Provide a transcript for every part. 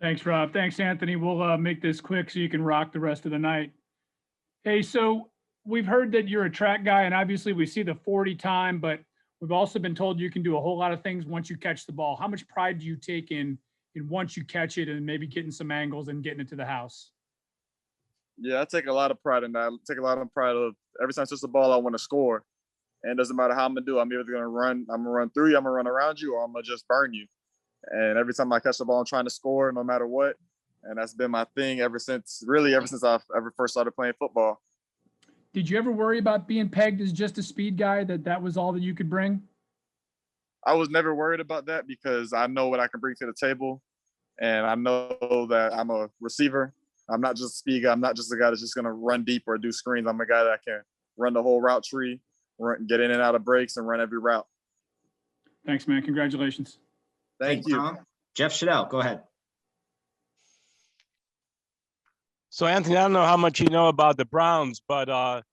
Thanks, Rob. Thanks, Anthony. We'll make this quick so you can rock the rest of the night. Hey, so we've heard that you're a track guy, and obviously we see the 40 time, but we've also been told you can do a whole lot of things once you catch the ball. How much pride do you take in once you catch it and maybe getting some angles and getting it to the house? Yeah, I take a lot of pride in that. I take a lot of pride of every time I touch the ball, I want to score. And it doesn't matter how I'm gonna do. I'm either gonna run, I'm gonna run through you, I'm gonna run around you, or I'm gonna just burn you. And every time I catch the ball, I'm trying to score no matter what. And that's been my thing ever since I've ever first started playing football. Did you ever worry about being pegged as just a speed guy, that was all that you could bring? I was never worried about that because I know what I can bring to the table. And I know that I'm a receiver. I'm not just a speed guy. I'm not just a guy that's just gonna run deep or do screens. I'm a guy that can run the whole route tree, get in and out of breaks, and run every route. Thanks, man. Congratulations. Thank you. Tom. Jeff Shadell, go ahead. So, Anthony, I don't know how much you know about the Browns, but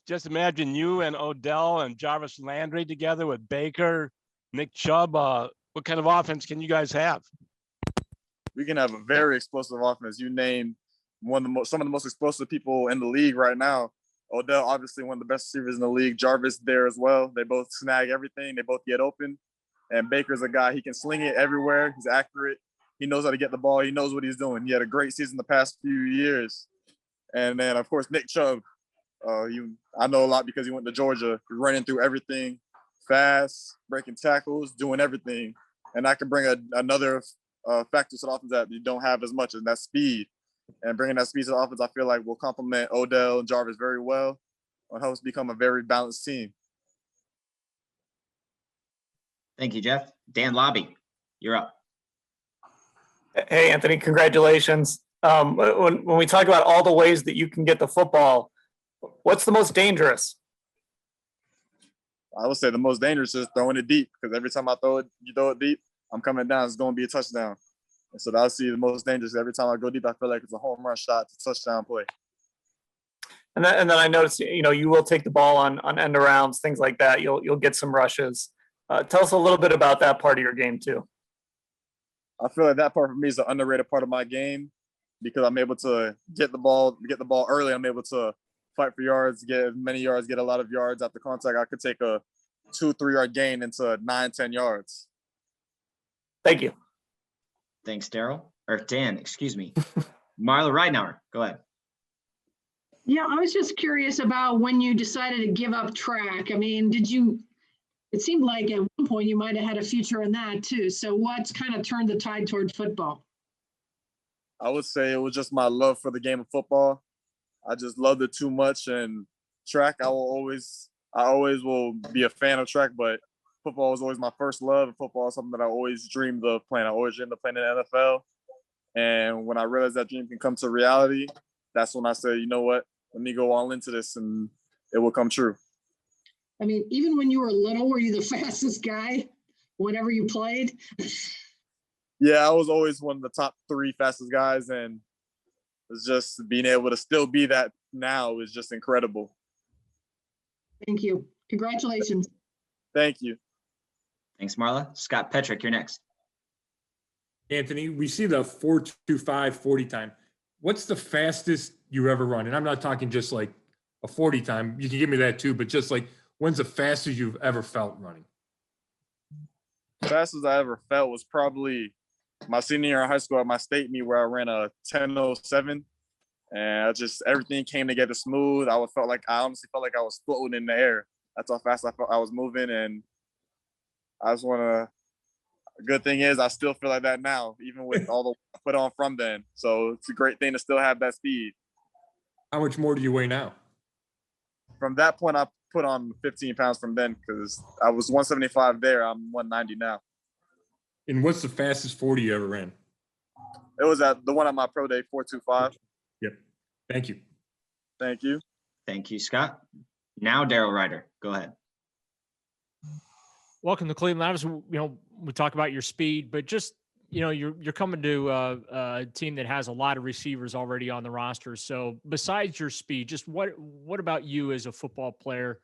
just imagine you and Odell and Jarvis Landry together with Baker, Nick Chubb. What kind of offense can you guys have? We can have a very explosive offense. You name some of the most explosive people in the league right now. Odell, obviously one of the best receivers in the league. Jarvis there as well. They both snag everything. They both get open. And Baker's a guy, he can sling it everywhere. He's accurate. He knows how to get the ball. He knows what he's doing. He had a great season the past few years. And then, of course, Nick Chubb. I know a lot because he went to Georgia, running through everything, fast, breaking tackles, doing everything. And I can bring another factor to the offense that you don't have as much, and that's speed. And bringing that speed to the offense, I feel like will complement Odell and Jarvis very well and helps become a very balanced team. Thank you, Jeff. Dan Lobby, you're up. Hey, Anthony, congratulations. When we talk about all the ways that you can get the football, what's the most dangerous? I would say the most dangerous is throwing it deep, because every time you throw it deep, I'm coming down, it's going to be a touchdown. And so I'll see the most dangerous. Every time I go deep, I feel like it's a home run shot, it's a touchdown play. And then I noticed, you will take the ball on end arounds, things like that. You'll get some rushes. Tell us a little bit about that part of your game too. I feel like that part for me is the underrated part of my game, because I'm able to get the ball early. I'm able to fight for yards, get as many yards, get a lot of yards after contact. I could take a 2-3 yard gain into 9-10 yards. Thank you. Thanks, Daryl. Or Dan, excuse me. Marla Ridenour, go ahead. Yeah, I was just curious about when you decided to give up track. I mean, it seemed like at one point you might have had a future in that too. So what's kind of turned the tide toward football? I would say it was just my love for the game of football. I just loved it too much. And track, I always will be a fan of track, but football was always my first love. And football is something that I always dreamed of playing. I always dreamed of playing in the NFL. And when I realized that dream can come to reality, that's when I said, you know what, let me go all into this and it will come true. I mean, even when you were little, were you the fastest guy whenever you played? Yeah, I was always one of the top 3 fastest guys, and it's just being able to still be that now is just incredible. Thank you. Congratulations. Thank you. Thanks, Marla. Scott Petrick, you're next. Anthony, we see the 4.25 40 time. What's the fastest you ever run? And I'm not talking just like a 40 time. You can give me that too, but just like, when's the fastest you've ever felt running? Fastest I ever felt was probably my senior year in high school at my state meet, where I ran a 10:07, and everything came together smooth. I honestly felt like I was floating in the air. That's how fast I felt I was moving, and good thing is I still feel like that now, even with all the work I put on from then. So it's a great thing to still have that speed. How much more do you weigh now? From that point, I put on 15 pounds from then, because I was 175 there. I'm 190 now. And what's the fastest 40 you ever ran? It was at the one at my pro day, 4.25. Yep. Thank you. Thank you. Thank you, Scott. Now, Daryl Ryder, go ahead. Welcome to Cleveland. Obviously, we talk about your speed, but just, you're coming to a team that has a lot of receivers already on the roster. So besides your speed, just what about you as a football player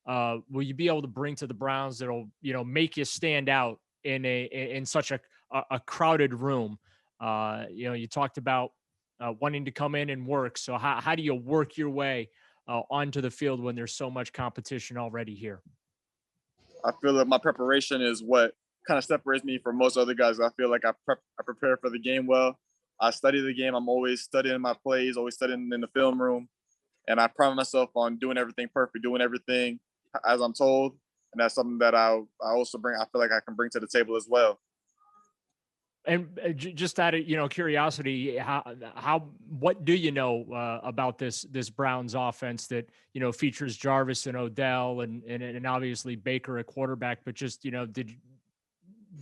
will you be able to bring to the Browns that'll, make you stand out in such a crowded room? You talked about wanting to come in and work. So how do you work your way onto the field when there's so much competition already here? I feel that my preparation is what kind of separates me from most other guys. I feel like I prepare for the game well. I study the game. I'm always studying my plays, always studying in the film room. And I pride myself on doing everything perfect, doing everything as I'm told. And that's something that I also bring, I feel like I can bring to the table as well. And just out of curiosity, what do you know about this Browns offense that features Jarvis and Odell and obviously Baker at quarterback? But just did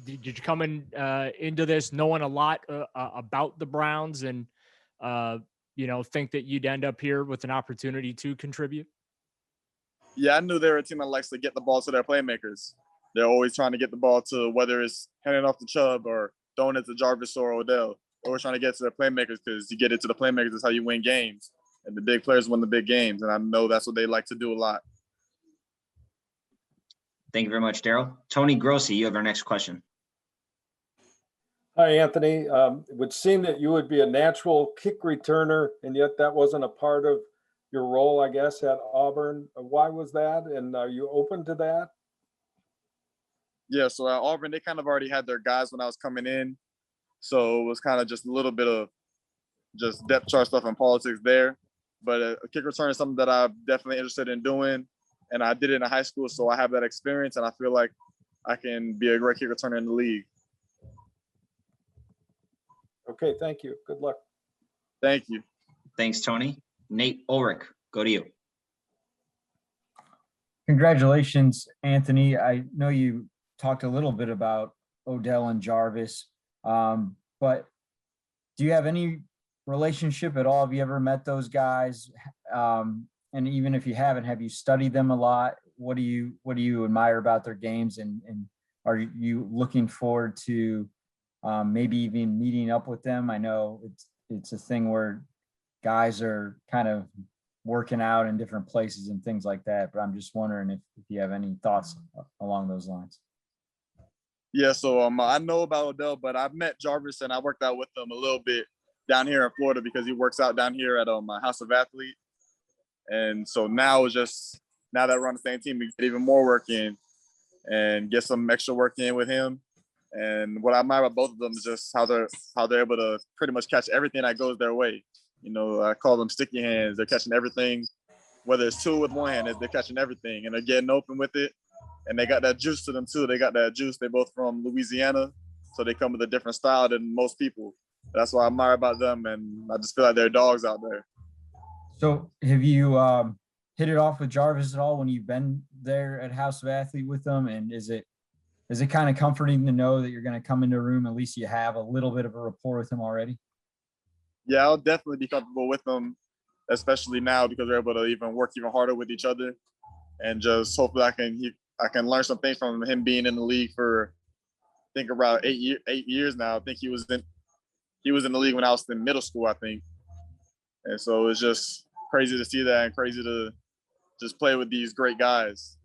you come into this knowing a lot about the Browns and think that you'd end up here with an opportunity to contribute? Yeah, I knew they were a team that likes to get the ball to their playmakers. They're always trying to get the ball to, whether it's handing off to Chubb or throwing it to Jarvis or Odell. Always trying to get to their playmakers, because you get it to the playmakers is how you win games. And the big players win the big games. And I know that's what they like to do a lot. Thank you very much, Daryl. Tony Grossi, you have our next question. Hi, Anthony. It would seem that you would be a natural kick returner, and yet that wasn't a part of your role, I guess, at Auburn. Why was that? And are you open to that? Yeah, so at Auburn, they kind of already had their guys when I was coming in. So it was kind of just a little bit of just depth chart stuff and politics there. But a kick return is something that I'm definitely interested in doing. And I did it in high school, so I have that experience, and I feel like I can be a great kick returner in the league. Okay, thank you. Good luck. Thank you. Thanks, Tony. Nate Ulrich, go to you. Congratulations, Anthony. I know you talked a little bit about Odell and Jarvis, but do you have any relationship at all? Have you ever met those guys? And even if you haven't, have you studied them a lot? What do you admire about their games? And are you looking forward to maybe even meeting up with them? I know it's a thing where guys are kind of working out in different places and things like that, but I'm just wondering if you have any thoughts along those lines. Yeah, so I know about Odell, but I've met Jarvis and I worked out with him a little bit down here in Florida because he works out down here at my House of Athlete. And so now that we're on the same team, we get even more work in and get some extra work in with him. And what I admire about both of them is just how they're able to pretty much catch everything that goes their way. I call them sticky hands. They're catching everything, whether it's two with one hand, they're catching everything and they're getting open with it. And they got that juice to them too. They got that juice. They're both from Louisiana, so they come with a different style than most people. That's what I admire about them, and I just feel like they're dogs out there. So have you hit it off with Jarvis at all when you've been there at House of Athlete with them? And is it kind of comforting to know that you're going to come into a room, at least you have a little bit of a rapport with him already? Yeah, I'll definitely be comfortable with them, especially now because we're able to even work even harder with each other. And just hopefully I can learn some things from him being in the league for, I think, around 8 years now. I think he was in the league when I was in middle school, I think. And so it's just crazy to see that and crazy to just play with these great guys.